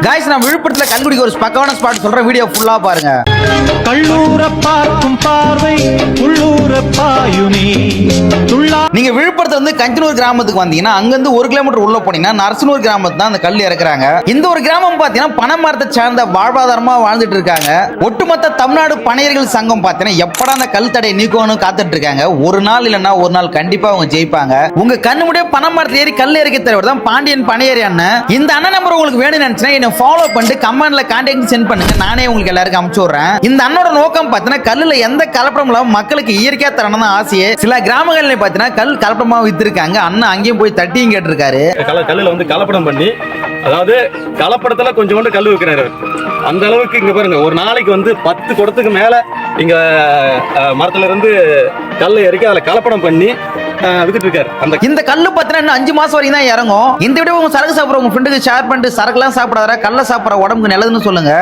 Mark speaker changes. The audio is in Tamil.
Speaker 1: गाइस நான் விழுப்புரத்துல கல்குடிக்கு ஒரு பக்கவான ஸ்பாட் சொல்ற வீடியோ ஃபுல்லா பாருங்க.
Speaker 2: கள்ளூர பார்க்கும் பார்வை உள்ளூர பாயுனி துள்ளா.
Speaker 1: நீங்க விழுப்புரத்துல இருந்து கஞ்சனூர் கிராமத்துக்கு வந்தீங்கன்னா அங்க இருந்து 1 கிலோமீட்டர் உள்ள போனீங்கன்னா நரசனூர் கிராமத்துல தான் அந்த கல் இறக்குறாங்க. இந்த ஒரு கிராமம் பாத்தீங்கன்னா பனைமரத்தை சார்ந்த வாழ்வாதாரமா வாழ்ந்துட்டு இருக்காங்க. ஒட்டுமொத்த தமிழ்நாடு பனையர்கள் சங்கம் பாத்தீங்கன்னா எப்படா அந்த கல் தடை நீக்கணும்னு காத்துட்டு இருக்காங்க. ஒரு நாள் இல்லன்னா ஒரு நாள் கண்டிப்பா அவங்க ஜெயிப்பாங்க. உங்க கண்ணு முடிய பனைமரத்துல ஏறி கல் இறக்கி தருவர் தான் பாண்டியன் பனையேரி அண்ணன். இந்த அண்ணன் நம்பர் உங்களுக்கு வேணும்னு நினைச்சா என்ன ஃபாலோ பண்ணிட்டு கமெண்ட்ல கான்டாக்ட் சென்ட் பண்ணுங்க. நானே உங்களுக்கு எல்லாருக்கும் அனுப்பிச்சு விடுறேன். இந்த அண்ணோட நோக்கம் பாத்தீங்கன்னா கல்லுல எந்த கலப்படம் இல்லாம மக்களுக்கு இயற்கையா தரணும் ஆசையே. சில கிராமங்கள்ல பாத்தீங்கன்னா கல் கலப்படமா வித்திருக்காங்க. அண்ணன் அங்கேயும் போய் தட்டியும் கேட்டிருக்காரு.
Speaker 3: கல்லுல வந்து கலப்படம் பண்ணி, அதாவது கலப்படத்துல கொஞ்சம் கல் வைக்கிறாரு. அந்த அளவுக்கு இங்க பாருங்க, ஒரு நாளைக்கு வந்து 10 குடத்துக்கு மேல இங்க மரத்துல இருந்து கல்லை இறக்கி அதுல கலப்படம் பண்ணி வித்துட்டு இருக்காரு.
Speaker 1: இந்த கல்லு பாத்தீங்கன்னா இன்னும் 5 மாசம் வரைக்கும் தான் இறங்கும். இந்த வீடியோ உங்க சரக்கு சாப்பிடுற உங்க ஃப்ரெண்டுக்கு ஷேர் பண்ணிட்டு சரக்குலாம் சாப்பிடாத கல்ல சாப்பிடுற உடம்புக்கு நல்லதுன்னு சொல்லுங்க.